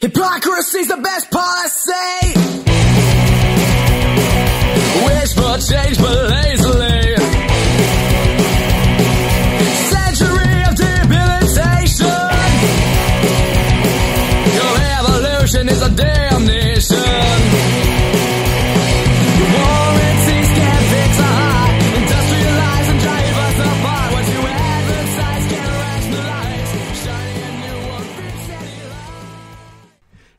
Hypocrisy's the best policy. Wish for change but lazily. Century of debilitation. Your evolution is a damnation. Warranties can't fix a heart. Industrialize and drive us apart. What you advertise can't rationalize. Shining a new one, fix any lie.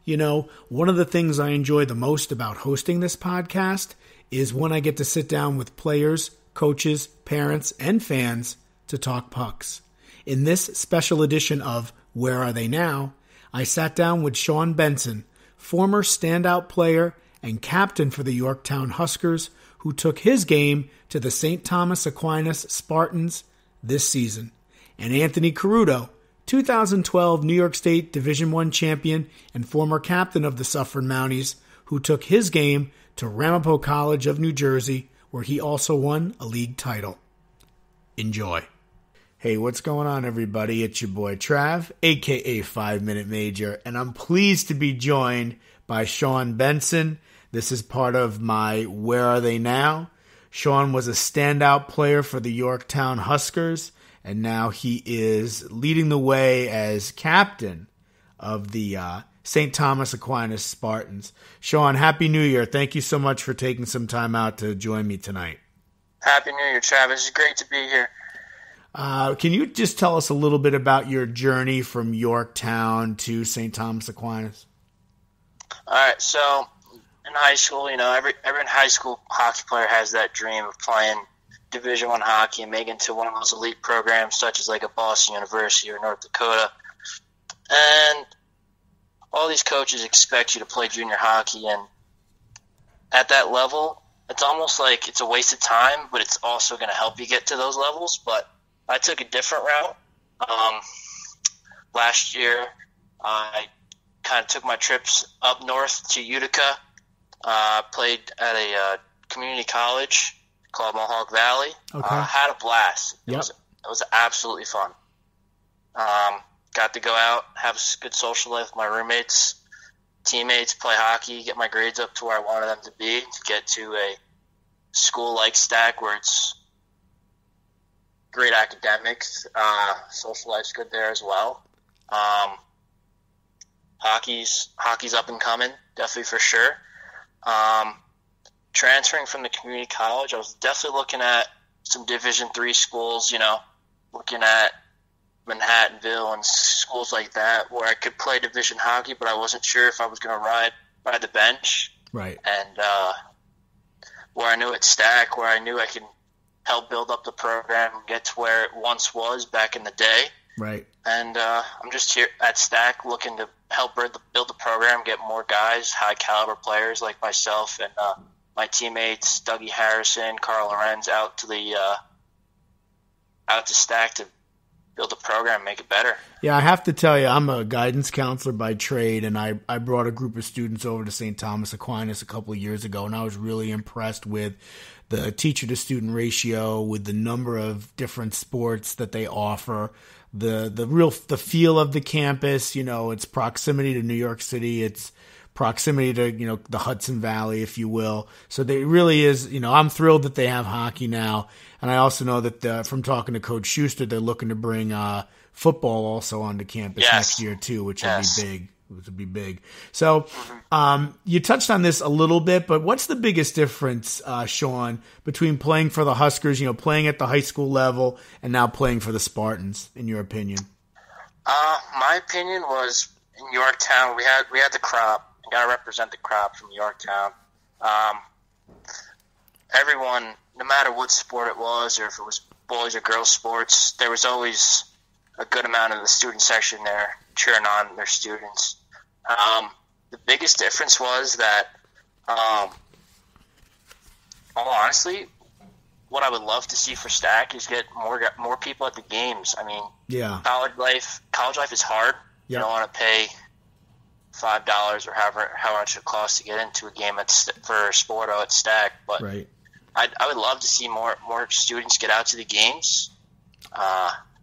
You know, one of the things I enjoy the most about hosting this podcast is when I get to sit down with players, coaches, parents, and fans to talk pucks. In this special edition of Where Are They Now?, I sat down with Shaun Benson, former standout player and captain for the Yorktown Huskers, who took his game to the St. Thomas Aquinas Spartans this season, and Anthony Carudo, 2012 New York State Division I champion and former captain of the Suffern Mounties, who took his game to Ramapo College of New Jersey, where he also won a league title. Enjoy. Hey, what's going on, everybody? It's your boy Trav, a.k.a. 5 Minute Major, and I'm pleased to be joined by Shaun Benson. This is part of my Where Are They Now? Shaun was a standout player for the Yorktown Huskers, and now he is leading the way as captain of the St. Thomas Aquinas Spartans. Shaun, Happy New Year. Thank you so much for taking some time out to join me tonight. Happy New Year, Travis. It's great to be here. Can you just tell us a little bit about your journey from Yorktown to St. Thomas Aquinas? All right, so in high school, you know, every high school hockey player has that dream of playing Division I hockey and making it to one of those elite programs, such as like a Boston University or North Dakota. And all these coaches expect you to play junior hockey, and at that level, it's almost like it's a waste of time, but it's also going to help you get to those levels. But I took a different route. Last year, I kind of took my trips up north to Utica, played at a community college called Mohawk Valley. Okay. Had a blast. Yep. It was absolutely fun. Got to go out, have a good social life with my roommates, teammates, play hockey, get my grades up to where I wanted them to be, to get to a school like Stack where it's great academics. Social life's good there as well. Hockey's up and coming, definitely for sure. Transferring from the community college, I was definitely looking at some Division III schools, you know, looking at Manhattanville and schools like that where I could play division hockey, but I wasn't sure if I was going to ride the bench. Right. And where I knew at Stack, where I knew I could help build up the program and get to where it once was back in the day. Right. And I'm just here at Stack looking to help build the program, get more guys, high-caliber players like myself and my teammates, Dougie Harrison, Carl Lorenz, out to Stack to build a program, make it better. Yeah, I have to tell you, I'm a guidance counselor by trade, and I brought a group of students over to St. Thomas Aquinas a couple of years ago, and I was really impressed with the teacher-to-student ratio, with the number of different sports that they offer, the feel of the campus. You know, it's proximity to New York City, it's proximity to, you know, the Hudson Valley, if you will. So there really is, you know, I'm thrilled that they have hockey now. And I also know that from talking to Coach Schuster, they're looking to bring football also onto campus next year too, which will be big. Which would be big. So you touched on this a little bit, but what's the biggest difference, Shaun, between playing for the Huskers, you know, playing at the high school level, and now playing for the Spartans, in your opinion? My opinion was in Yorktown, we had the crop. You got to represent the crop from Yorktown. Everyone, no matter what sport it was, or if it was boys or girls sports, there was always a good amount of the student section there cheering on their students. The biggest difference was that, all honestly, what I would love to see for Stack is get more people at the games. I mean, college life is hard. Yep. You don't want to pay $5 or how much it costs to get into a game for Sporto at Stack, but right. I would love to see more students get out to the games.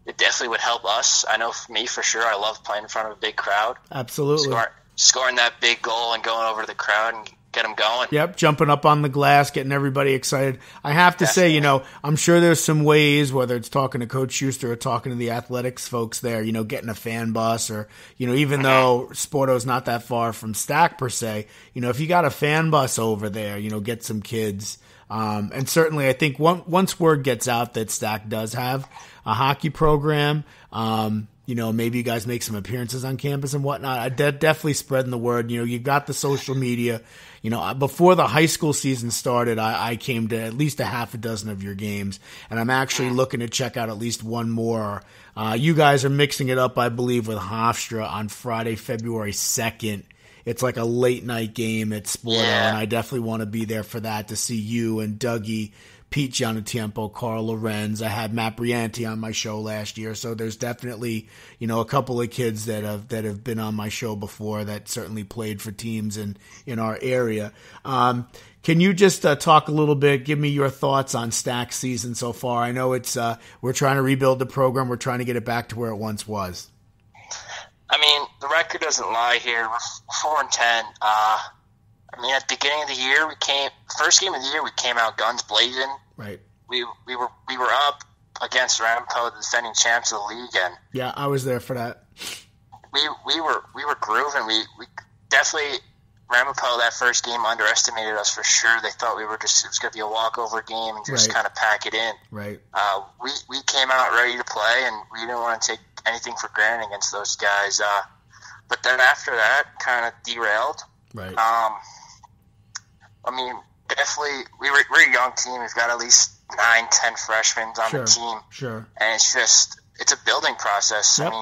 It definitely would help us. I know for me, for sure, I love playing in front of a big crowd. Absolutely. scoring that big goal and going over to the crowd and get them going. Yep, jumping up on the glass, getting everybody excited. I have to say, I'm sure there's some ways, whether it's talking to Coach Schuster or talking to the athletics folks there, getting a fan bus or, even though Sporto's not that far from Stack per se, if you got a fan bus over there, get some kids. And certainly I think once word gets out that Stack does have a hockey program, maybe you guys make some appearances on campus and whatnot. Definitely spreading the word. You got the social media. Before the high school season started, I came to at least a half a dozen of your games, and I'm actually looking to check out at least one more. You guys are mixing it up, I believe, with Hofstra on Friday, February 2nd. It's like a late night game at Sporto, and I definitely want to be there for that to see you and Dougie, Pete Giannotiempo, Carl Lorenz. I had Matt Brianti on my show last year, so there's definitely a couple of kids that have been on my show before that certainly played for teams in our area. Can you just talk a little bit, give me your thoughts on Stack's season so far? I know it's we're trying to rebuild the program, we're trying to get it back to where it once was. I mean, the record doesn't lie here. We're 4-10. At the beginning of the year, first game of the year, we came out guns blazing. Right. We were up against Ramapo, the defending champs of the league, and yeah, I was there for that. We were grooving. We definitely, Ramapo that first game underestimated us for sure. They thought it was going to be a walkover game and just kind of pack it in. Right. We came out ready to play, and we didn't want to take anything for granted against those guys. But then after that, kind of derailed. Right. Definitely, we're a young team. We've got at least 9-10 freshmen on the team. Sure. And it's a building process. Yep.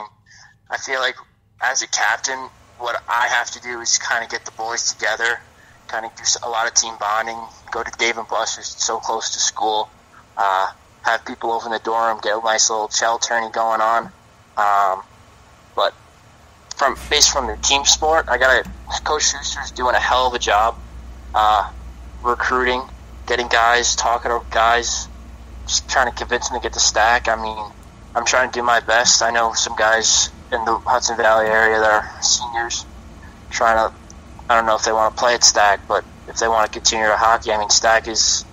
I feel like as a captain, what I have to do is kind of get the boys together, kind of do a lot of team bonding, go to Dave & Buster's, so close to school, have people over in the dorm, get a nice little shell tourney going on. But based from the team sport, Coach Schuster's doing a hell of a job recruiting, getting guys, talking to guys, just trying to convince them to get the Stack. I'm trying to do my best. I know some guys in the Hudson Valley area that are seniors I don't know if they want to play at Stack, but if they want to continue to hockey, Stack is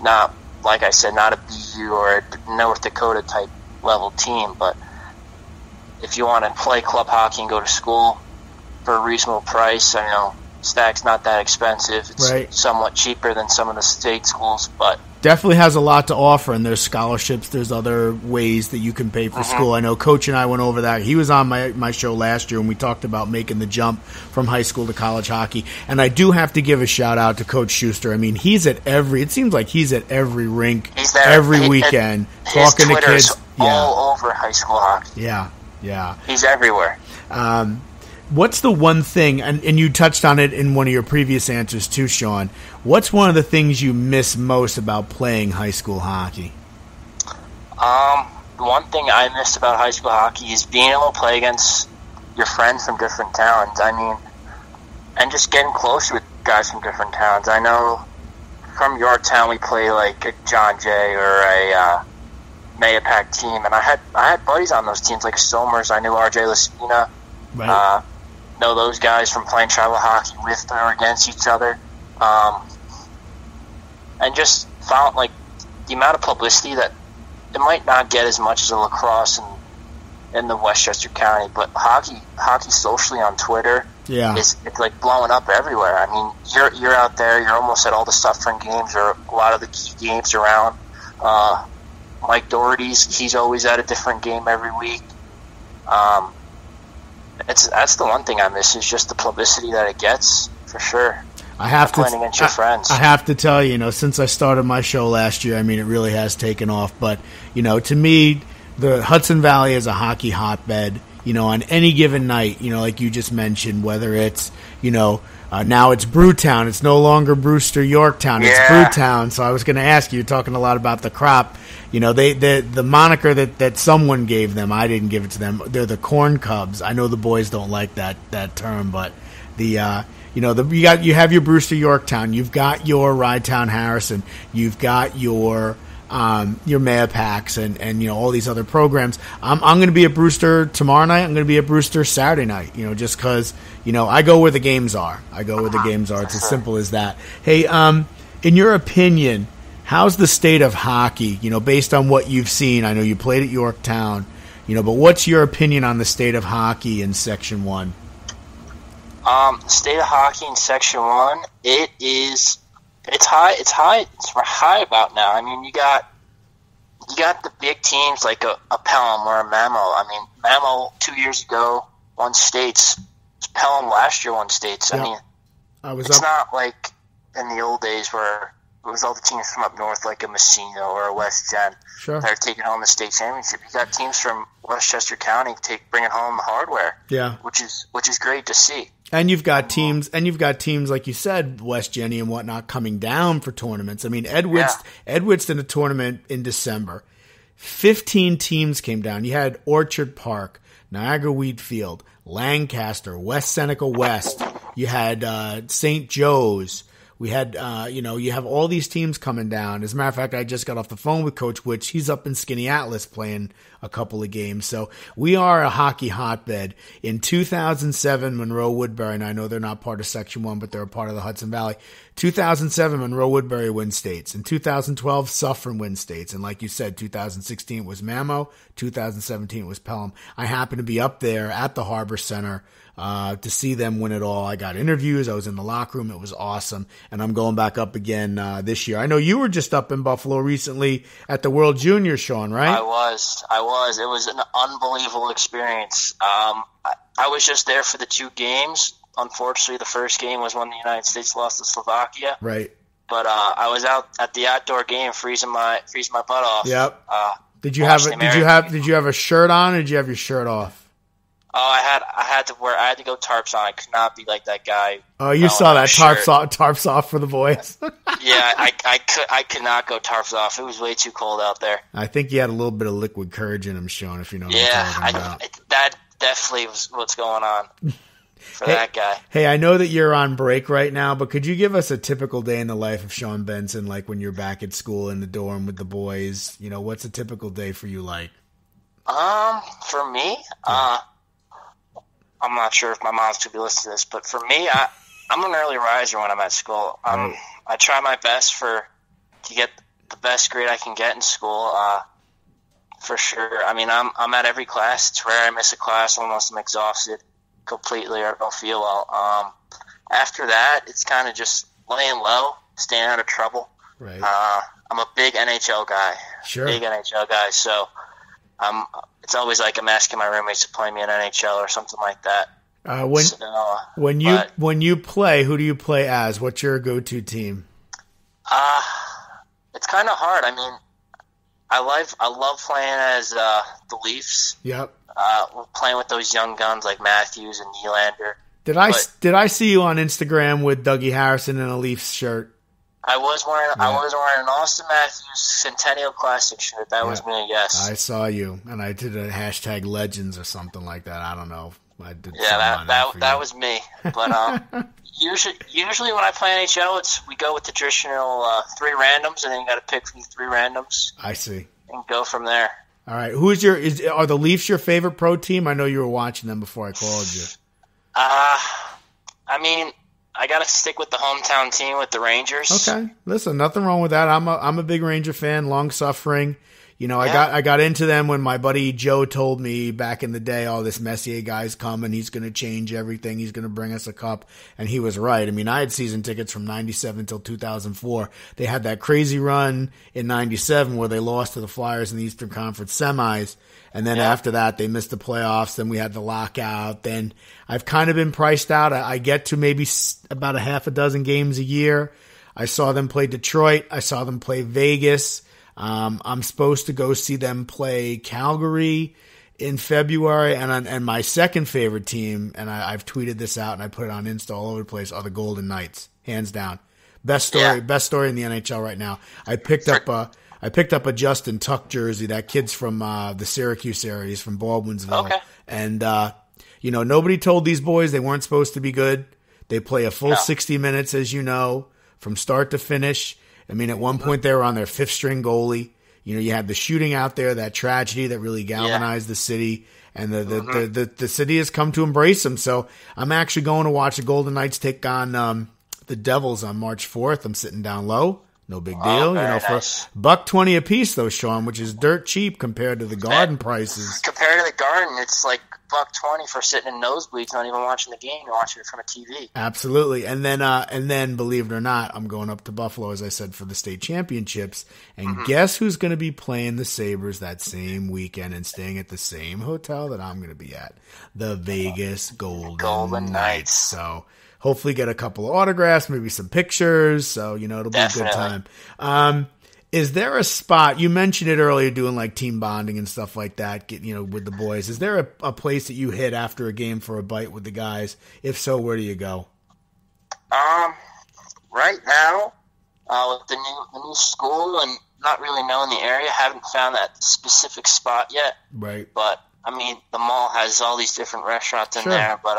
not, like I said, not a BU or a North Dakota type level team, but if you want to play club hockey and go to school for a reasonable price, I know Stack's not that expensive. It's somewhat cheaper than some of the state schools, but definitely has a lot to offer, and there's scholarships, there's other ways that you can pay for school. I know Coach and I went over that. He was on my show last year, and we talked about making the jump from high school to college hockey. And I do have to give a shout-out to Coach Schuster. He's at it seems like he's at every rink, every weekend, talking to kids. All over high school hockey. Yeah. He's everywhere. What's the one thing, and you touched on it in one of your previous answers too, Shaun, what's one of the things you miss most about playing high school hockey? The one thing I miss about high school hockey is being able to play against your friends from different towns. And just getting close with guys from different towns. I know from Yorktown we play like a John Jay or a Mayapack team, and I had buddies on those teams like Somers. I knew RJ Lasina. Right. Know those guys from playing travel hockey with or against each other, and just found like the amount of publicity that it might not get as much as a lacrosse in the Westchester County, but hockey socially on Twitter it's like blowing up everywhere. You're out there, you're almost at all the Suffern games or a lot of the key games around. Mike Doherty's, he's always at a different game every week. That's the one thing I miss is just the publicity that it gets, for sure. Playing against your friends. I have to tell you, since I started my show last year, it really has taken off. But, to me, the Hudson Valley is a hockey hotbed. On any given night, like you just mentioned, whether it's, now it's Brewtown. It's no longer Brewster Yorktown. It's Brewtown. So I was going to ask you, you're talking a lot about the crop. The moniker that someone gave them, I didn't give it to them. They're the Corn Cubs. I know the boys don't like that term, but you have your Brewster Yorktown. You've got your Rydetown Harrison. You've got your your Mayapax and all these other programs. I'm going to be at Brewster tomorrow night. I'm going to be at Brewster Saturday night. Just because I go where the games are. It's as simple as that. Hey, in your opinion, how's the state of hockey? Based on what you've seen. I know you played at Yorktown. But what's your opinion on the state of hockey in Section 1? State of hockey in Section 1, it's high about now. I mean, you got the big teams like a Pelham or a Mamo. I mean, Mamo 2 years ago won states. Pelham last year won states. Yep. I mean, it's not like in the old days where it was all the teams from up north like a Messina or a West Gen that are taking home the state championship. You got teams from Westchester County bringing home the hardware. Yeah, which is great to see. And you've got teams, like you said, West Jenny and whatnot, coming down for tournaments. I mean, Edwitz in a tournament in December. 15 teams came down. You had Orchard Park, Niagara Wheatfield, Lancaster, West Seneca West. You had St. Joe's. We had, you have all these teams coming down. As a matter of fact, I just got off the phone with Coach Witch. He's up in Skinny Atlas playing a couple of games. So we are a hockey hotbed. In 2007, Monroe Woodbury, and I know they're not part of Section 1, but they're a part of the Hudson Valley. 2007, Monroe Woodbury wins states. In 2012, Suffern wins states. And like you said, 2016 it was Mamo. 2017 it was Pelham. I happened to be up there at the Harbor Center to see them win it all. I got interviews. I was in the locker room. It was awesome. And I'm going back up again this year. I know you were just up in Buffalo recently at the World Juniors, Shaun, right? I was. It was an unbelievable experience. I was just there for the 2 games. Unfortunately, the first game was when the United States lost to Slovakia. Right. But I was out at the outdoor game freezing my butt off. Yep. Did you have a shirt on, or did you have your shirt off? Oh, I had to go tarps on. I could not be like that guy. Oh, you saw that tarps off for the boys. Yeah, I could not go tarps off. It was way too cold out there. I think you had a little bit of liquid courage in him, Shaun, if you know what I'm talking about. That definitely was what's going on for that guy. Hey, I know that you're on break right now, but could you give us a typical day in the life of Shaun Benson, like when you're back at school in the dorm with the boys? What's a typical day for you like? For me, I'm not sure if my mom's going to be listening to this, but for me, I'm an early riser when I'm at school. I try my best to get the best grade I can get in school, for sure. I mean, I'm at every class. It's rare I miss a class unless I'm exhausted completely or don't feel well. After that, it's kind of just laying low, staying out of trouble. Right. I'm a big NHL guy. Sure. Big NHL guy, so it's always like I'm asking my roommates to play me in NHL or something like that. When you play, who do you play as? What's your go-to team? It's kind of hard. I mean, I love playing as the Leafs. Yep. Playing with those young guns like Matthews and Nylander. Did I see you on Instagram with Dougie Harrison in a Leafs shirt? I was wearing an Austin Matthews Centennial Classic shirt. That was me, yes. I saw you, and I did a hashtag Legends or something like that. I don't know. I did. Yeah, that was me. But usually when I play NHL, we go with the traditional 3 randoms, and then you got to pick from the 3 randoms. I see. And go from there. All right. Are the Leafs your favorite pro team? I know you were watching them before I called you. I mean, I got to stick with the hometown team, with the Rangers. Okay. Listen, nothing wrong with that. I'm a big Ranger fan, long suffering. I got into them when my buddy Joe told me back in the day, this Messier guy's coming. He's going to change everything. He's going to bring us a cup. And he was right. I mean, I had season tickets from 97 until 2004. They had that crazy run in 97 where they lost to the Flyers in the Eastern Conference semis. And then after that, they missed the playoffs. Then we had the lockout. Then I've kind of been priced out. I get to maybe about a half a dozen games a year. I saw them play Detroit. I saw them play Vegas. I'm supposed to go see them play Calgary in February. And my second favorite team, and I've tweeted this out and I put it on Insta all over the place, are the Golden Knights, hands down. Best story in the NHL right now. I picked up a Justin Tuck jersey. That kid's from the Syracuse series from Baldwinsville. Okay. And nobody told these boys they weren't supposed to be good. They play a full 60 minutes, as you know, from start to finish. I mean, at one point they were on their 5th string goalie. you had the shooting out there, that tragedy that really galvanized the city, and the city has come to embrace him. So I'm actually going to watch the Golden Knights take on the Devils on March 4th. I'm sitting down low. No big deal, for $1.20 a piece though, Shaun, which is dirt cheap compared to the Garden prices. Compared to the Garden, it's like $1.20 for sitting in nosebleeds, not even watching the game. You're watching it from a TV. Absolutely, and then believe it or not, I'm going up to Buffalo, as I said, for the state championships. And guess who's going to be playing the Sabres that same weekend and staying at the same hotel that I'm going to be at? The Vegas Golden Knights. So hopefully get a couple of autographs, maybe some pictures. So, it'll be a good time. Is there a spot, you mentioned it earlier, doing like team bonding and stuff like that, with the boys. Is there a place that you hit after a game for a bite with the guys? If so, where do you go? Right now, with the new school and not really knowing the area, haven't found that specific spot yet. Right. But, the mall has all these different restaurants in there, but,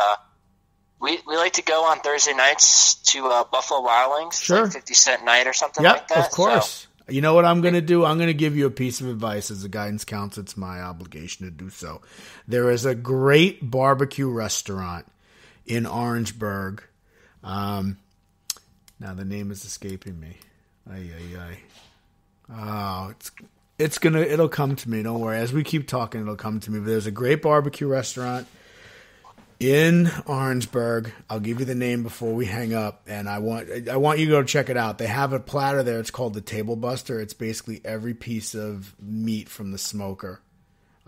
we like to go on Thursday nights to Buffalo Wild Wings. Sure. Like 50 cent night or something like that. Of course. So, you know what I'm going to do? I'm going to give you a piece of advice. As a guidance counselor, it's my obligation to do so. There is a great barbecue restaurant in Orangeburg. Now the name is escaping me. Oh, it'll come to me. Don't worry. As we keep talking, it'll come to me. But there's a great barbecue restaurant in Orangeburg. I'll give you the name before we hang up, and I want you to go check it out. They have a platter there. It's called the Table Buster. It's basically every piece of meat from the smoker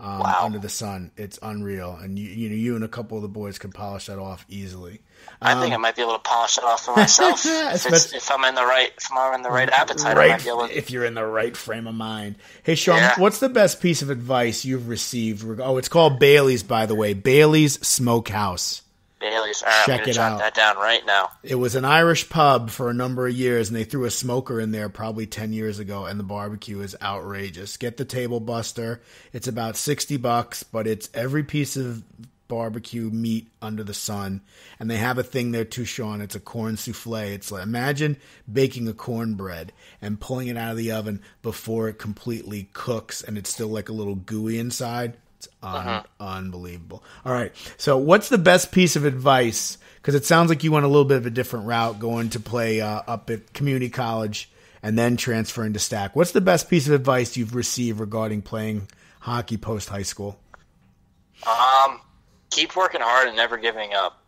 under the sun. It's unreal, and you and a couple of the boys can polish that off easily. I think I might be able to polish it off for myself if I'm in the right appetite. I might be able to. If you're in the right frame of mind. Hey, Shaun, what's the best piece of advice you've received? Oh, it's called Bailey's, by the way. Bailey's Smokehouse. Bailey's. All right, Check I'm going it to jot out. that down right now. It was an Irish pub for a number of years, and they threw a smoker in there probably 10 years ago, and the barbecue is outrageous. Get the Table Buster. It's about $60, but it's every piece of barbecue meat under the sun. And they have a thing there too, Shaun. It's a corn souffle. It's like, imagine baking a cornbread and pulling it out of the oven before it completely cooks, and it's still like a little gooey inside. It's unbelievable. All right. So what's the best piece of advice? Because it sounds like you went a little bit of a different route, going to play up at community college and then transferring to Stack. What's the best piece of advice you've received regarding playing hockey post high school? Keep working hard and never giving up.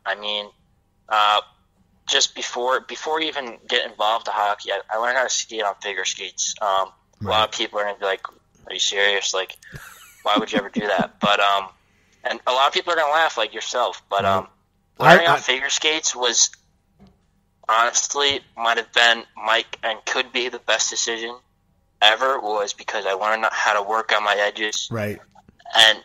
Just before you even get involved in hockey, I learned how to skate on figure skates. A lot of people are going to be like, are you serious? Like, why would you ever do that? But and a lot of people are going to laugh, like yourself. But learning on figure skates was honestly might have been and could be the best decision ever, was because I learned how to work on my edges. Right. And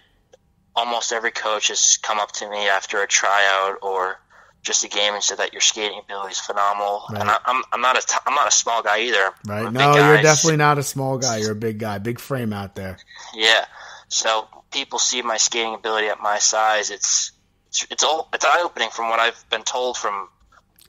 almost every coach has come up to me after a tryout or just a game and said that your skating ability is phenomenal. Right. And I'm not a small guy either. Right. No, you're definitely not a small guy. You're a big guy, big frame out there. Yeah. So people see my skating ability at my size. It's eye-opening from what I've been told, from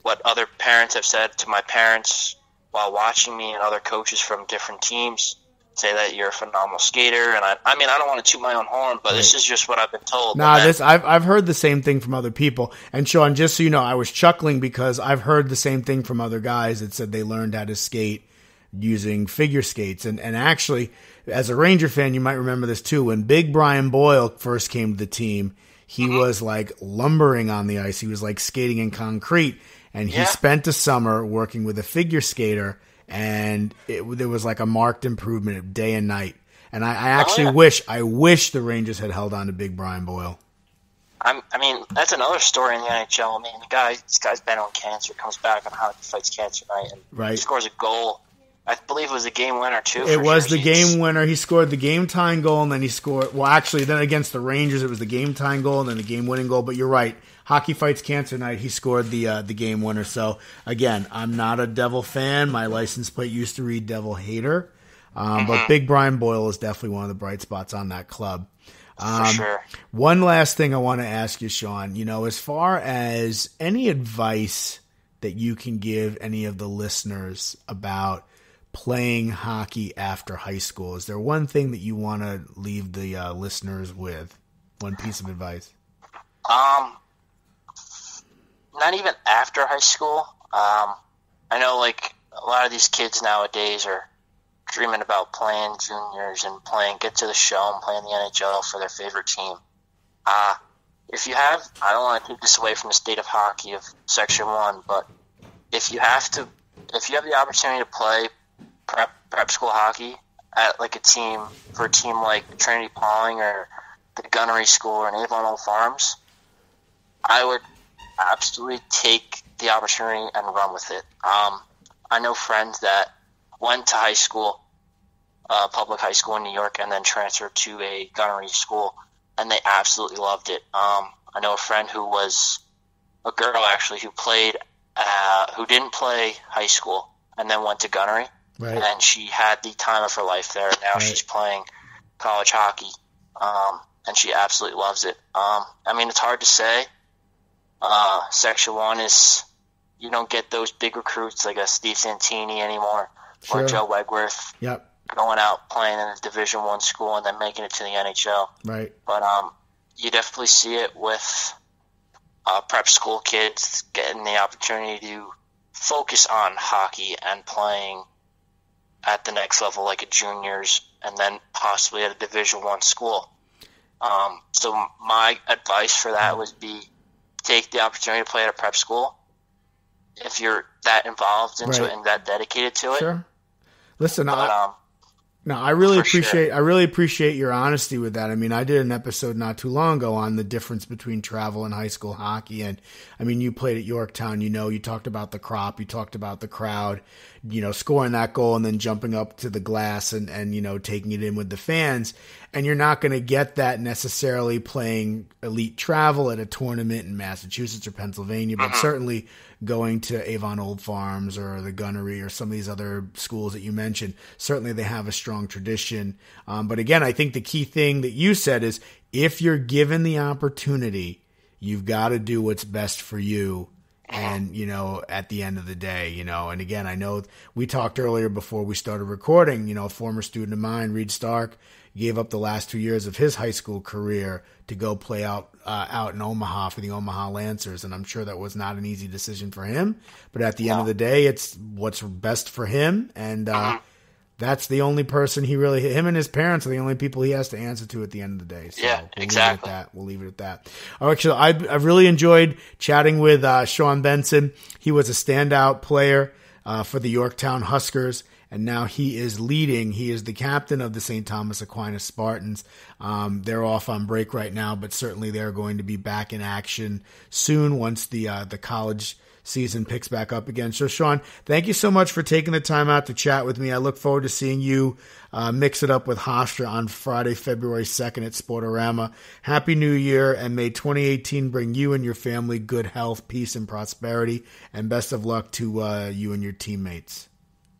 what other parents have said to my parents while watching me, and other coaches from different teams say that you're a phenomenal skater. And I don't want to toot my own horn, but this is just what I've been told. I've heard the same thing from other people. And Shaun, just so you know, I was chuckling because I've heard the same thing from other guys that said they learned how to skate using figure skates. And actually, as a Ranger fan, you might remember this too. When Big Brian Boyle first came to the team, he was like lumbering on the ice. He was like skating in concrete. And he spent a summer working with a figure skater, and there was like a marked improvement day and night. And I actually wish the Rangers had held on to Big Brian Boyle. That's another story in the NHL. This guy's battling cancer, comes back on hockey fights cancer night, and he scores a goal. I believe it was a game winner, too. It was the game winner. He scored the game-tying goal, and then he scored... Well, actually, then against the Rangers, it was the game-tying goal and then the game-winning goal. But you're right. Hockey Fights Cancer Night, he scored the game winner. So, again, I'm not a Devil fan. My license plate used to read Devil Hater. But Big Brian Boyle is definitely one of the bright spots on that club. For sure. One last thing I want to ask you, Shaun. As far as any advice that you can give any of the listeners about playing hockey after high school? Is there one thing that you want to leave the listeners with? One piece of advice? Not even after high school. I know, like, a lot of these kids nowadays are dreaming about playing juniors and get to the show and playing the NHL for their favorite team. If you have, I don't want to take this away from the state of hockey of Section 1, but if you have the opportunity to play prep school hockey at like a team like Trinity Pauling or the Gunnery School or Avon Old Farms, I would absolutely take the opportunity and run with it. I know friends that went to high school, public high school in New York, and then transferred to a gunnery school, and they absolutely loved it. I know a friend who was a girl actually who didn't play high school and then went to gunnery, right. And she had the time of her life there. Now right. She's playing college hockey, and she absolutely loves it. I mean, it's hard to say. Section 1 is, you don't get those big recruits like a Steve Santini anymore, sure. or Joe Wegworth. Yep. Going out playing in a Division I school and then making it to the NHL. Right. But you definitely see it with prep school kids getting the opportunity to focus on hockey and playing at the next level, like a juniors, and then possibly at a Division I school. So my advice for that would be take the opportunity to play at a prep school if you're that involved into right. it and that dedicated to it. Sure. Listen, But, I really sure. appreciate your honesty with that. I mean, I did an episode not too long ago on the difference between travel and high school hockey. And I mean, you played at Yorktown, you talked about the crop, you talked about the crowd, scoring that goal and then jumping up to the glass and taking it in with the fans. And you're not going to get that necessarily playing elite travel at a tournament in Massachusetts or Pennsylvania, but certainly going to Avon Old Farms or the Gunnery or some of these other schools that you mentioned. Certainly they have a strong tradition. But again, I think the key thing that you said is if you're given the opportunity, you've got to do what's best for you. And, at the end of the day, and again, I know we talked earlier before we started recording, a former student of mine, Reed Stark, gave up the last 2 years of his high school career to go play out in Omaha for the Omaha Lancers. And I'm sure that was not an easy decision for him. But at the end of the day, it's what's best for him. And that's the only person him and his parents are the only people he has to answer to at the end of the day. So yeah, exactly. We'll leave it at that. Actually, I've really enjoyed chatting with Shaun Benson. He was a standout player for the Yorktown Huskers. And now he is the captain of the St. Thomas Aquinas Spartans. They're off on break right now, but certainly they're going to be back in action soon once the college season picks back up again. So, Shaun, thank you so much for taking the time out to chat with me. I look forward to seeing you mix it up with Hofstra on Friday, February 2nd at Sportorama. Happy New Year, and may 2018 bring you and your family good health, peace, and prosperity, and best of luck to you and your teammates.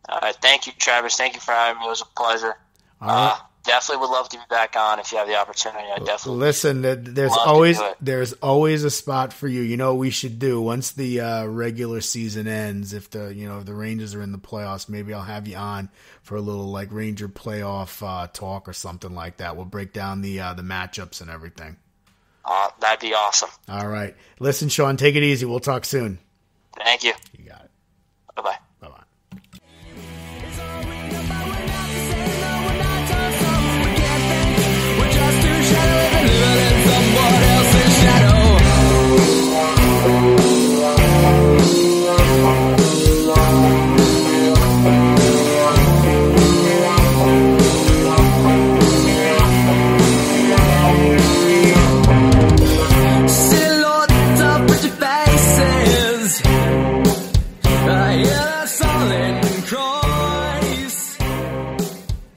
All right, thank you, Travis. Thank you for having me. It was a pleasure. All right. Definitely would love to be back on if you have the opportunity. I definitely listen. There's always a spot for you. You know what we should do once the regular season ends. If the Rangers are in the playoffs, maybe I'll have you on for a little like Ranger playoff talk or something like that. We'll break down the matchups and everything. That'd be awesome. All right, listen, Shaun, take it easy. We'll talk soon. Thank you. You got it. Bye-bye. Bye-bye. We're just too shallow and living in someone else's shadow. Silhouettes of pretty faces. I hear their sullen cries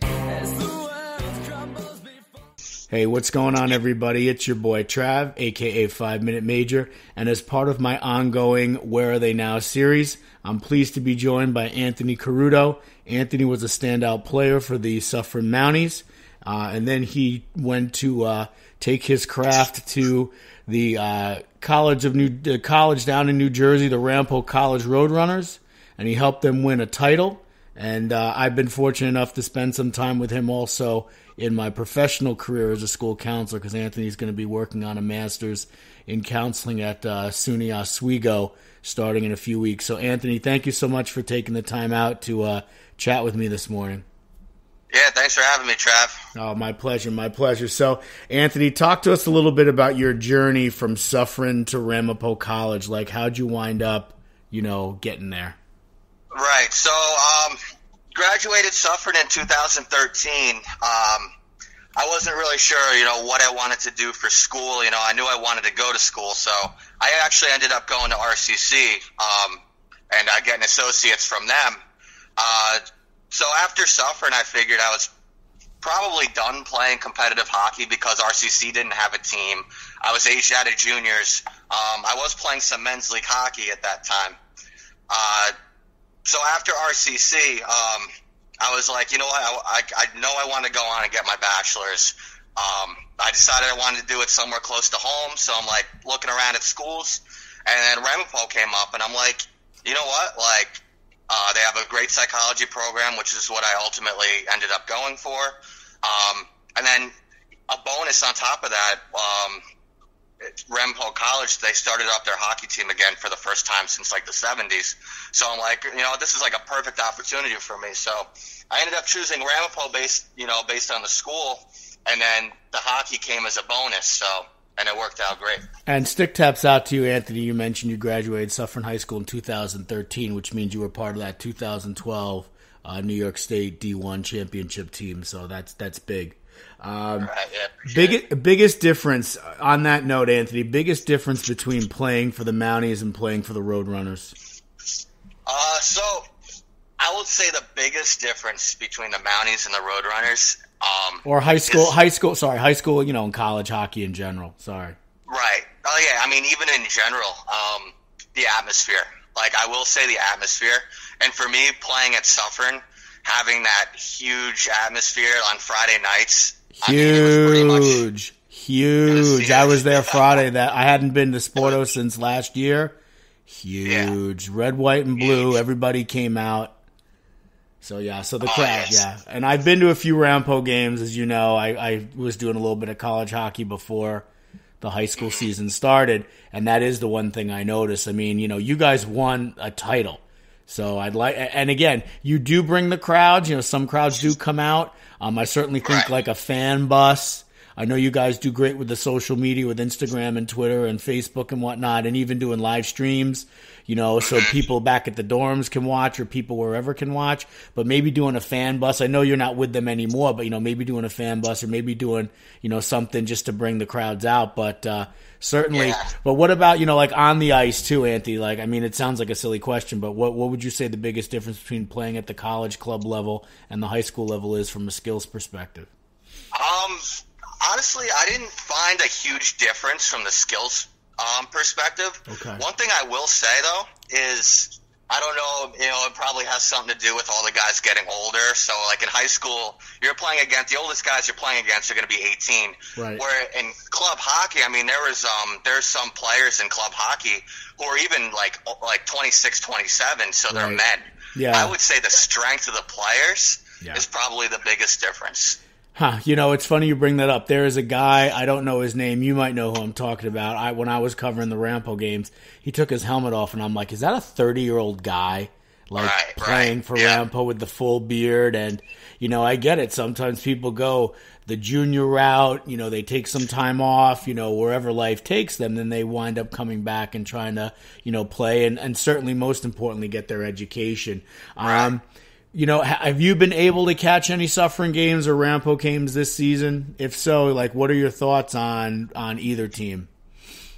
as the world crumbles before. Hey, what's going on, everybody? It's your boy Trav, aka 5 Minute Major, and as part of my ongoing Where Are They Now series, I'm pleased to be joined by Anthony Carudo. Anthony was a standout player for the Suffern Mounties, and then he went to take his craft to the college down in New Jersey, the Ramapo College Roadrunners, and he helped them win a title. And I've been fortunate enough to spend some time with him also in my professional career as a school counselor, because Anthony's going to be working on a master's in counseling at SUNY Oswego starting in a few weeks. So, Anthony, thank you so much for taking the time out to chat with me this morning. Yeah, thanks for having me, Trav. Oh, my pleasure, my pleasure. So, Anthony, talk to us a little bit about your journey from Suffern to Ramapo College. Like, how'd you wind up, getting there? Right. So, graduated Suffern in 2013. I wasn't really sure, what I wanted to do for school. I knew I wanted to go to school, so I actually ended up going to RCC, and I got an associate's from them. So after Suffern, I figured I was probably done playing competitive hockey because RCC didn't have a team. I was aged out of juniors. I was playing some men's league hockey at that time. So after RCC, I was like, you know what, I know I want to go on and get my bachelor's. I decided I wanted to do it somewhere close to home, so I'm like looking around at schools, and then Ramapo came up, and I'm like, you know what, they have a great psychology program, which is what I ultimately ended up going for. And then a bonus on top of that, Ramapo College, they started up their hockey team again for the first time since the 70s. So I'm like, this is a perfect opportunity for me. So I ended up choosing Ramapo based on the school, and then the hockey came as a bonus. And it worked out great. And stick taps out to you, Anthony. You mentioned you graduated Suffern High School in 2013, which means you were part of that 2012 New York State D1 Championship team. So that's big. Right, yeah, biggest difference on that note, Anthony. Biggest difference between playing for the Mounties and playing for the Roadrunners. So I would say the biggest difference between the Mounties and the Roadrunners. Or high school, and college hockey in general. Sorry. Right. Oh, yeah. I mean, even in general, the atmosphere. I will say the atmosphere. And for me, playing at Suffern, having that huge atmosphere on Friday nights. Huge. I was there Friday. That I hadn't been to Sporto since last year. Huge. Yeah. Red, white, and blue. Huge. Everybody came out. So the crowd, yes. Yeah. And I've been to a few Ramapo games, as you know. I was doing a little bit of college hockey before the high school season started, and that is the one thing I noticed. I mean, you guys won a title. So and again, you do bring the crowds, some crowds do come out. I certainly think a fan bus. I know you guys do great with the social media, with Instagram and Twitter and Facebook and whatnot, and even doing live streams, so people back at the dorms can watch or people wherever can watch. But maybe doing a fan bus. I know you're not with them anymore, but, maybe doing a fan bus or maybe doing, something just to bring the crowds out. But certainly. Yeah. But what about, on the ice too, Anthony? It sounds like a silly question, but what would you say the biggest difference between playing at the college club level and the high school level is from a skills perspective? Honestly, I didn't find a huge difference from the skills perspective. Okay. One thing I will say, though, is I don't know, it probably has something to do with all the guys getting older. So, in high school, you're playing against, the oldest guys you're playing against are going to be 18. Right. Where in club hockey, there's some players in club hockey who are even, 26, 27, so they're men. Yeah. I would say the strength of the players is probably the biggest difference. It's funny you bring that up. There is a guy, I don't know his name, you might know who I'm talking about. When I was covering the Ramapo games, he took his helmet off, and I'm like, is that a 30-year-old guy playing for Ramapo with the full beard? And, I get it. Sometimes people go the junior route, they take some time off, wherever life takes them, then they wind up coming back and trying to, play and certainly most importantly get their education. Right. Have you been able to catch any Suffern games or Ramapo games this season? If so, what are your thoughts on either team?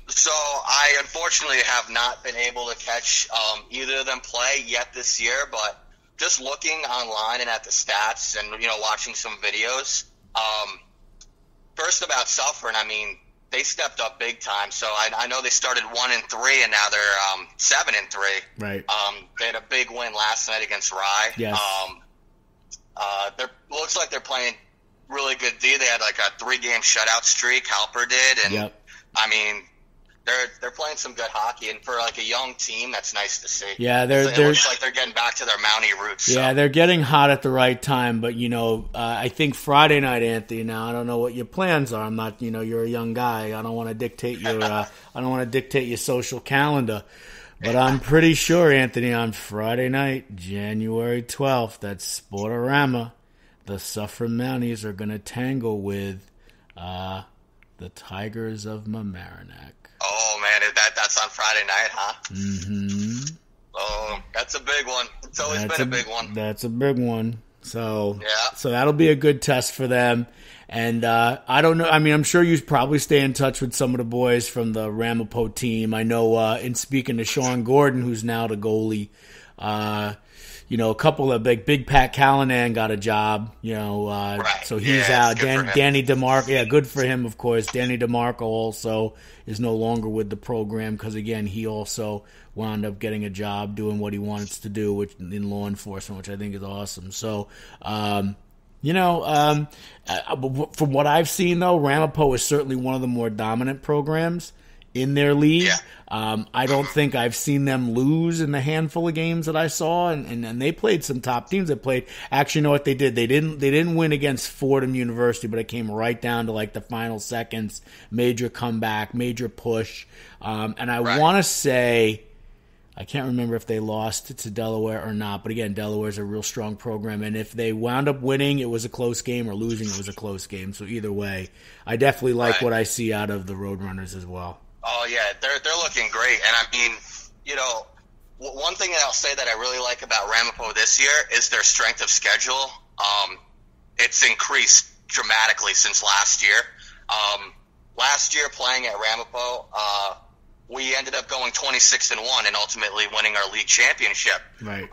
So I unfortunately have not been able to catch either of them play yet this year, but just looking online and at the stats and, watching some videos, first about Suffern, they stepped up big time. So I know they started 1-3, and now they're 7-3. Right. They had a big win last night against Rye. Yes. Looks like they're playing really good D. They had a 3-game shutout streak. Halper did, and they're playing some good hockey, and for like a young team, that's nice to see. Yeah, it looks like they're getting back to their Mountie roots. Yeah, so. they're getting hot at the right time. But I think Friday night, Anthony. Now I don't know what your plans are. I'm not, you're a young guy. I don't want to dictate your social calendar. But I'm pretty sure, Anthony, on Friday night, January 12th, at Sportorama, the Suffern Mounties are going to tangle with the Tigers of Mamaroneck. Oh, man, that's on Friday night, huh? Mm-hmm. Oh, that's a big one. It's always been a big one. That's a big one. So, yeah. So that'll be a good test for them. And I don't know. I mean, I'm sure you probably stay in touch with some of the boys from the Ramapo team. I know in speaking to Sean Gordon, who's now the goalie, a couple of Big Pat Callanan got a job, right. So he's out. Danny DeMarco, yeah, good for him, of course. Danny DeMarco also is no longer with the program because, again, he also wound up getting a job doing what he wants to do, which in law enforcement, which I think is awesome. So, from what I've seen, though, Ramapo is certainly one of the more dominant programs in their league. Yeah. I don't think I've seen them lose in the handful of games that I saw, and they played some top teams. They played. Actually, you know what they did? They didn't win against Fordham University, but it came right down to like the final seconds. Major comeback, major push, and I want to say. I can't remember if they lost to Delaware or not, but again, Delaware's a real strong program, and if they wound up winning, it was a close game, or losing, it was a close game. So either way, I definitely like what I see out of the Roadrunners as well. Oh yeah, they're looking great, and I mean, one thing that I'll say that I really like about Ramapo this year is their strength of schedule. It's increased dramatically since last year. Last year, playing at Ramapo, we ended up going 26-1 and ultimately winning our league championship. Right.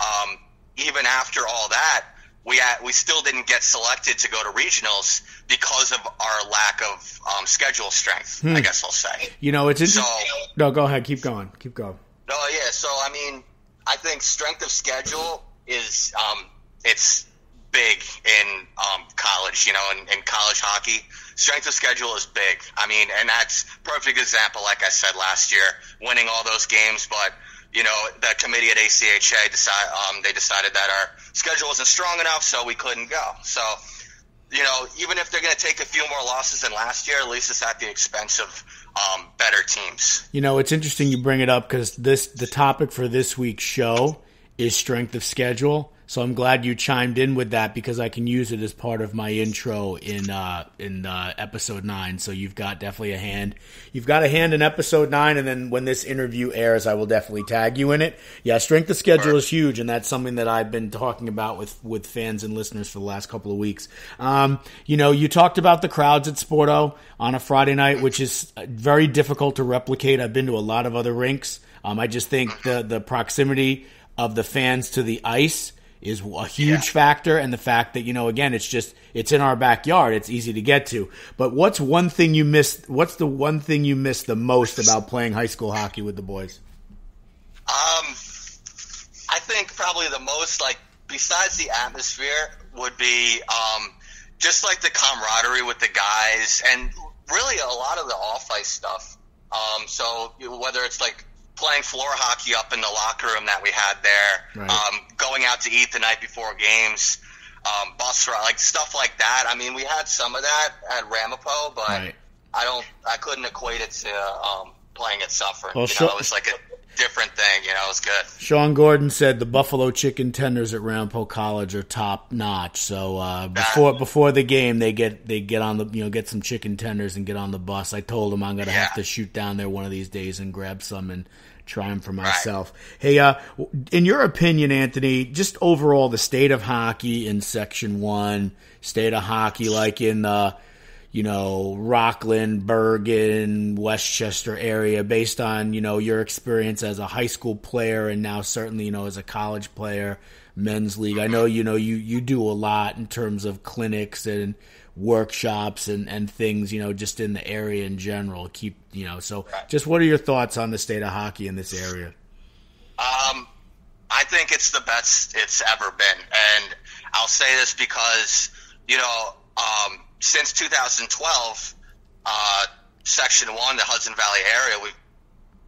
Even after all that, we still didn't get selected to go to regionals because of our lack of schedule strength, I guess I'll say. It's interesting. No, go ahead. Keep going. No, yeah. So, I mean, I think strength of schedule is it's big in college, in college hockey. Strength of schedule is big. I mean, and that's perfect example, like I said last year, winning all those games, but the committee at ACHA decided that our schedule wasn't strong enough, so we couldn't go. So, even if they're going to take a few more losses than last year, at least it's at the expense of better teams. It's interesting you bring it up because the topic for this week's show is strength of schedule. So I'm glad you chimed in with that because I can use it as part of my intro in episode 9. So you've got definitely a hand. You've got a hand in episode 9, and then when this interview airs, I will definitely tag you in it. Yeah, strength of schedule is huge, and that's something that I've been talking about with fans and listeners for the last couple of weeks. You talked about the crowds at Sporto on a Friday night, which is very difficult to replicate. I've been to a lot of other rinks. I just think the proximity of the fans to the ice is a huge factor, and the fact that, again, it's in our backyard. It's easy to get to. But what's the one thing you missed the most about playing high school hockey with the boys? I think probably the most, besides the atmosphere, would be just like the camaraderie with the guys, and really a lot of the off-ice stuff. So whether it's playing floor hockey up in the locker room that we had there, right. Going out to eat the night before games, bus ride, stuff like that. I mean, we had some of that at Ramapo, but right. I couldn't equate it to playing at Suffern. Well, it was like a different thing. It was good. Sean Gordon said the buffalo chicken tenders at Ramapo College are top notch. So before the game, they get on the get some chicken tenders and get on the bus. I told him I'm gonna have to shoot down there one of these days and grab some and try them for myself. Right. Hey, in your opinion, Anthony, just overall the state of hockey in Section 1, state of hockey in Rockland, Bergen, Westchester area, based on, your experience as a high school player and now certainly, as a college player, men's league. I know, you do a lot in terms of clinics and workshops and things, just in the area in general. Just what are your thoughts on the state of hockey in this area? I think it's the best it's ever been. And I'll say this because, since 2012, Section 1, the Hudson Valley area,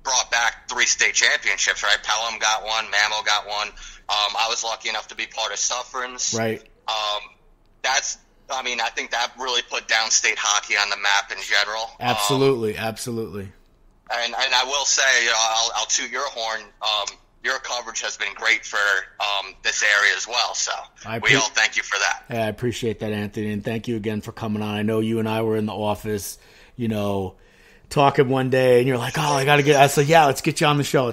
brought back 3 state championships, right? Pelham got one, Mammo got one. I was lucky enough to be part of Suffern's. Right. I think that really put downstate hockey on the map in general. Absolutely, absolutely. And I will say, I'll toot your horn. Your coverage has been great for this area as well. So we all thank you for that. Yeah, I appreciate that, Anthony, and thank you again for coming on. I know you and I were in the office, talking one day, and you're like, "Oh, I said, yeah, let's get you on the show.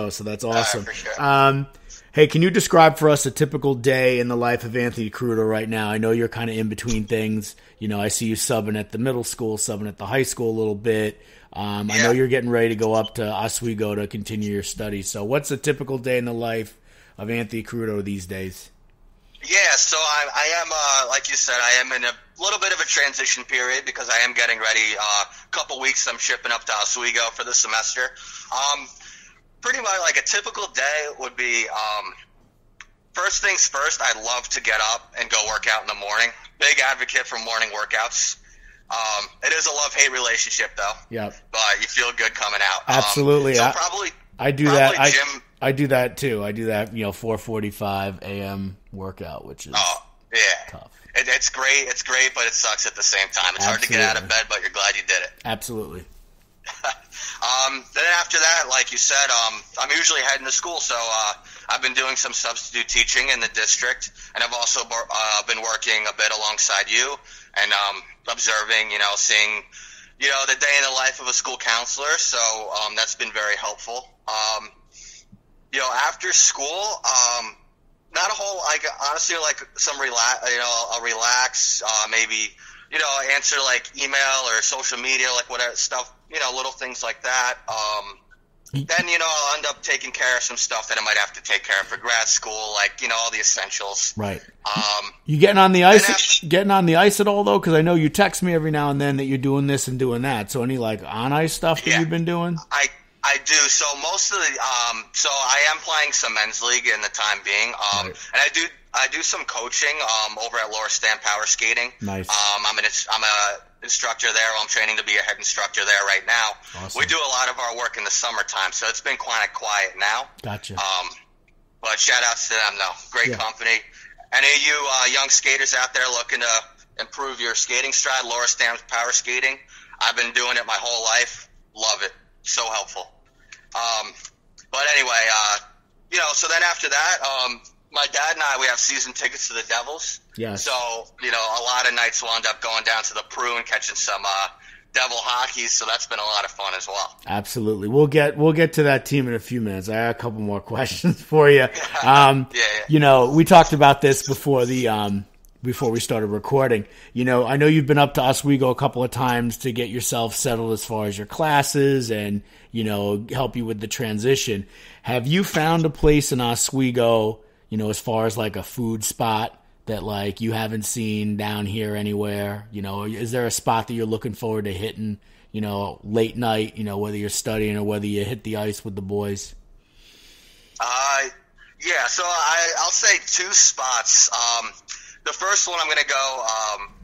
So that's awesome. Sure. Hey, can you describe for us a typical day in the life of Anthony Carudo right now? I know you're kind of in between things. I see you subbing at the middle school, subbing at the high school a little bit. I know you're getting ready to go up to Oswego to continue your studies. So what's a typical day in the life of Anthony Carudo these days? Yeah, so I am, like you said, I am in a little bit of a transition period because I am getting ready. A couple weeks I'm shipping up to Oswego for the semester. Pretty much like a typical day would be, first things first, I love to get up and go work out in the morning. Big advocate for morning workouts. It is a love-hate relationship, though. Yeah. But you feel good coming out. Absolutely. So I do that. I do that, too. I do that, 4:45 a.m. workout, which is tough. It's great. It's great, but it sucks at the same time. It's hard to get out of bed, but you're glad you did it. Absolutely. Then after that, like you said, I'm usually heading to school, so I've been doing some substitute teaching in the district, and I've also been working a bit alongside you and observing, seeing, the day in the life of a school counselor. So that's been very helpful. After school, not a whole, honestly, some I'll relax, maybe, answer email or social media, whatever stuff, little things like that. Then, I'll end up taking care of some stuff that I might have to take care of for grad school, all the essentials. Right. You getting on the ice at all, though? Because I know you text me every now and then that you're doing this and doing that. So any on ice stuff that you've been doing? I do. So most of the, so I am playing some men's league in the time being. And I do some coaching, over at Lower Stand Power Skating. Nice. I'm a instructor there. I'm training to be a head instructor there right now. Awesome. We do a lot of our work in the summertime, so it's been kind of quiet now. Gotcha. But shout outs to them, though. Great company. Any of you young skaters out there looking to improve your skating stride, Lower Stand Power Skating, I've been doing it my whole life. Love it. So helpful. But anyway, so then after that, my dad and I, we have season tickets to the Devils. Yeah. So, a lot of nights we'll end up going down to the Prue and catching some Devil hockey. So that's been a lot of fun as well. Absolutely. We'll get to that team in a few minutes. I have a couple more questions for you. We talked about this before before we started recording. I know you've been up to Oswego a couple of times to get yourself settled as far as your classes and, help you with the transition. Have you found a place in Oswego, as far as a food spot that you haven't seen down here anywhere? Is there a spot that you're looking forward to hitting, late night, whether you're studying or whether you hit the ice with the boys? Yeah, so I'll say 2 spots. The first one I'm going to go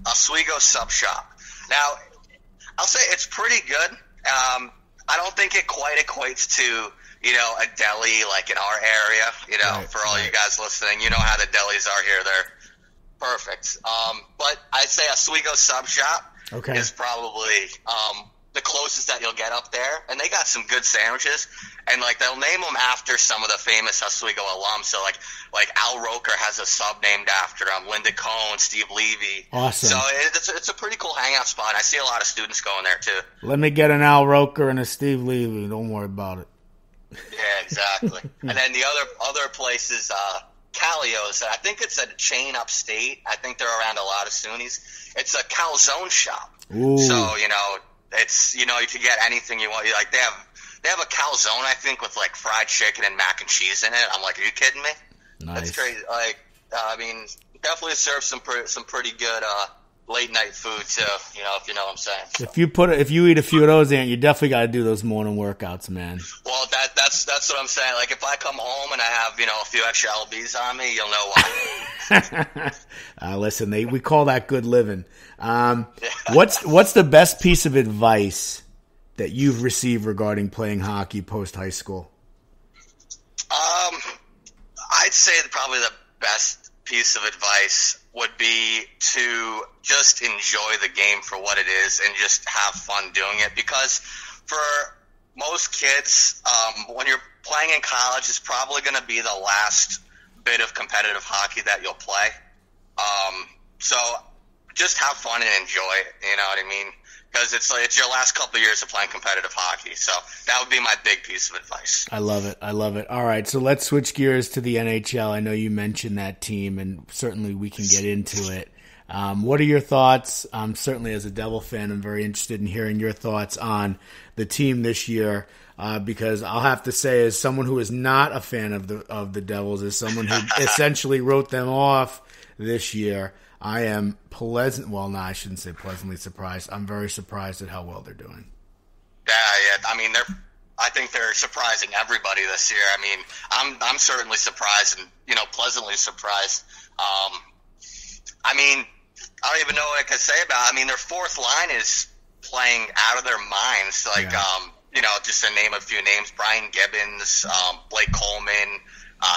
Oswego Sub Shop. Now, I'll say it's pretty good. I don't think it quite equates to, a deli in our area, for all you guys listening. You know how the delis are here. They're perfect. But I'd say Oswego Sub Shop is probably the closest that you'll get up there. And they got some good sandwiches. And, they'll name them after some of the famous Oswego alums. So, Al Roker has a sub named after him, Linda Cohn, Steve Levy. Awesome. So it's a pretty cool hangout spot. I see a lot of students going there, too. Let me get an Al Roker and a Steve Levy. Don't worry about it. Yeah, exactly. And then the other place is Calio's. I think it's a chain upstate. I think they're around a lot of SUNYs. It's a calzone shop. Ooh. So, it's, you can get anything you want. They have a calzone, I think, with fried chicken and mac and cheese in it. I'm like, are you kidding me? Nice. That's crazy. Definitely serve some pretty good late night food too. If you know what I'm saying. If you eat a few of those, you definitely got to do those morning workouts, man. Well, that's what I'm saying. If I come home and I have a few extra lbs on me, you'll know why. Listen, we call that good living. What's the best piece of advice that you've received regarding playing hockey post high school? I'd say that probably the best piece of advice would be to just enjoy the game for what it is and just have fun doing it, because for most kids, when you're playing in college, it's probably going to be the last bit of competitive hockey that you'll play. So just have fun and enjoy it, you know what I mean? Because it's your last couple of years of playing competitive hockey. So that would be my big piece of advice. I love it. I love it. All right, so let's switch gears to the NHL. I know you mentioned that team, and certainly we can get into it. What are your thoughts? Certainly as a Devil fan, I'm very interested in hearing your thoughts on the team this year, because I'll have to say, as someone who is not a fan of the Devils, as someone who essentially wrote them off this year, I am I shouldn't say pleasantly surprised. I'm very surprised at how well they're doing. Yeah. I mean, I think they're surprising everybody this year. I mean, I'm certainly surprised and, pleasantly surprised. I mean, I don't even know what I could say about it. I mean, their fourth line is playing out of their minds. Like, just to name a few names, Brian Gibbons, Blake Coleman,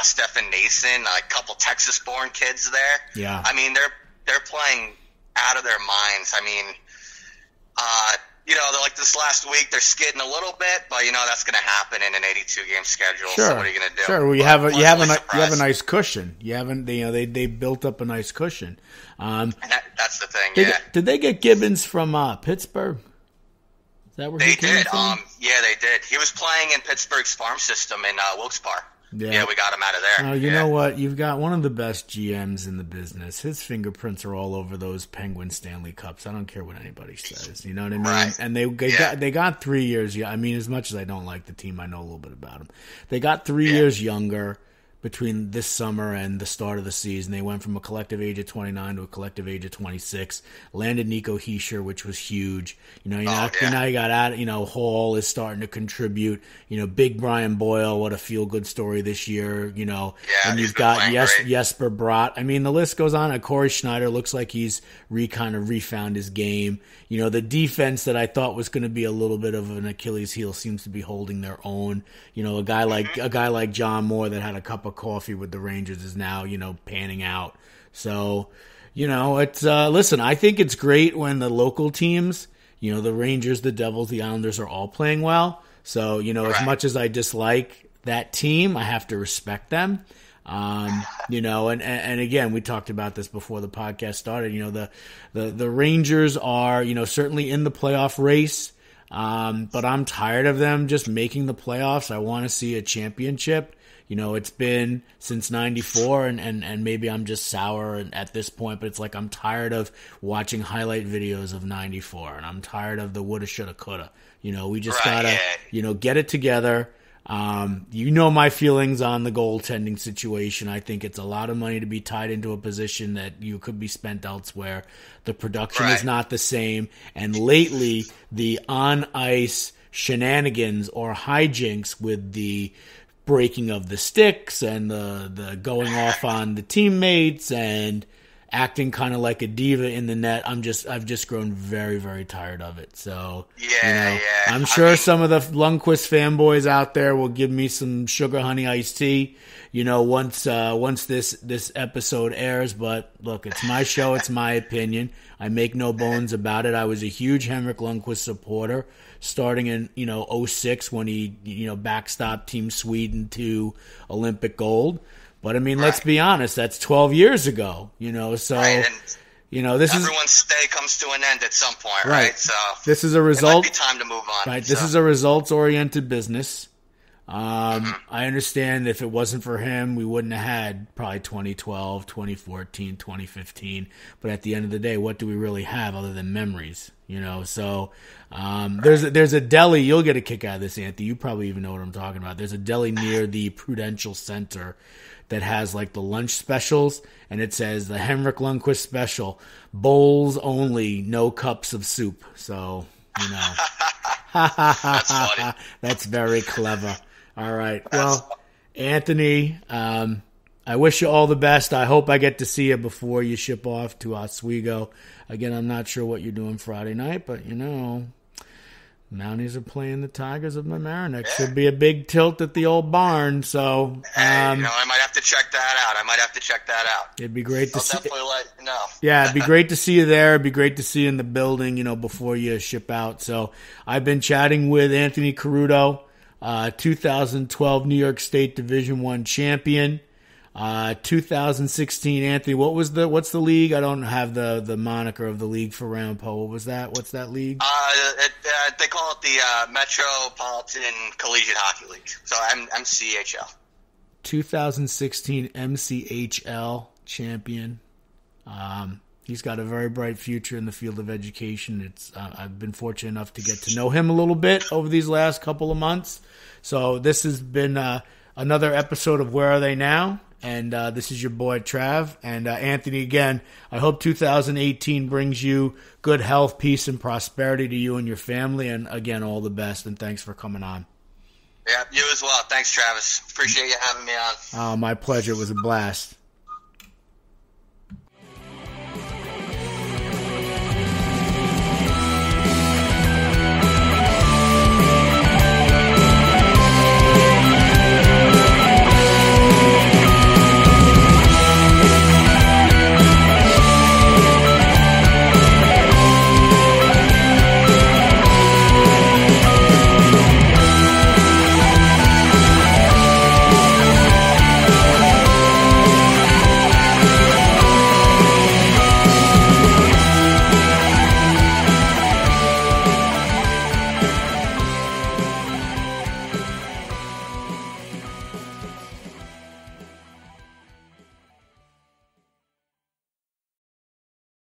Stefan Nason, a couple Texas-born kids there. Yeah. I mean, they're playing out of their minds. I mean, they're like this last week, they're skidding a little bit, but that's going to happen in an 82-game schedule. Sure. So what are you going to do? Sure. Well, you have a nice cushion. You haven't, they built up a nice cushion. And that's the thing. Did they get Gibbons from Pittsburgh? Is that where they he came did? from? Yeah, they did. He was playing in Pittsburgh's farm system in Wilkes-Barre. Yeah, we got him out of there. You know what? You've got one of the best GMs in the business. His fingerprints are all over those Penguin Stanley Cups. I don't care what anybody says. You know what I mean? Right. And they got 3 years. I mean, as much as I don't like the team, I know a little bit about them. They got 3 years younger between this summer and the start of the season. They went from a collective age of 29 to a collective age of 26. Landed Nico Hischier, which was huge. Now you got Hall is starting to contribute. Big Brian Boyle, what a feel-good story this year. And you've got Jesper Bratt. I mean, the list goes on. Corey Schneider looks like he's kind of refound his game. The defense that I thought was going to be a little bit of an Achilles heel seems to be holding their own. A guy like John Moore that had a cup of coffee with the Rangers is now, panning out. So, it's listen, I think it's great when the local teams, the Rangers, the Devils, the Islanders are all playing well. So, as much as I dislike that team, I have to respect them. And again, we talked about this before the podcast started. The Rangers are, certainly in the playoff race. But I'm tired of them just making the playoffs. I want to see a championship. It's been since 94 and maybe I'm just sour at this point, but it's like I'm tired of watching highlight videos of 94 and I'm tired of the woulda, shoulda, coulda. We just gotta, get it together. My feelings on the goaltending situation. I think it's a lot of money to be tied into a position that you could be spent elsewhere. The production is not the same. And lately, the on-ice shenanigans or hijinks with the breaking of the sticks and the going off on the teammates and acting kind of like a diva in the net. I've just grown very, very tired of it. So, I'm sure some of the Lundqvist fanboys out there will give me some sugar honey iced tea, once this episode airs. But look, it's my show. It's my opinion. I make no bones about it. I was a huge Henrik Lundqvist supporter starting in, 06 when he, backstopped Team Sweden to Olympic gold. But, I mean, let's be honest, that's 12 years ago, so, this everyone's stay comes to an end at some point, right? So this is a result. It might be time to move on. Right, this is a results-oriented business. I understand if it wasn't for him, we wouldn't have had probably 2012, 2014, 2015. But at the end of the day, what do we really have other than memories? So there's a deli. You'll get a kick out of this, Anthony. You probably even know what I'm talking about. There's a deli near the Prudential Center that has like the lunch specials, and it says the Henrik Lundqvist special, bowls only, no cups of soup. So, That's funny. That's very clever. All right. Well, Anthony, I wish you all the best. I hope I get to see you before you ship off to Oswego. Again, I'm not sure what you're doing Friday night, but Mounties are playing the Tigers of Mamaroneck. Should be a big tilt at the old barn. So, I might have to check that out. It'd be great to see. I'll definitely let you know. Yeah, it'd be great to see you there. It'd be great to see you in the building, before you ship out. So, I've been chatting with Anthony Carudo, 2012 New York State Division I champion. 2016, Anthony, what's the league? I don't have the moniker of the league for Ramapo. What was that? What's that league? They call it the Metropolitan Collegiate Hockey League. So MCHL. 2016 MCHL champion. He's got a very bright future in the field of education. I've been fortunate enough to get to know him a little bit over these last couple of months. So this has been another episode of Where Are They Now? And this is your boy, Trav. And Anthony, again, I hope 2018 brings you good health, peace, and prosperity to you and your family. And, again, all the best. And thanks for coming on. Yeah, you as well. Thanks, Travis. Appreciate you having me on. My pleasure. It was a blast.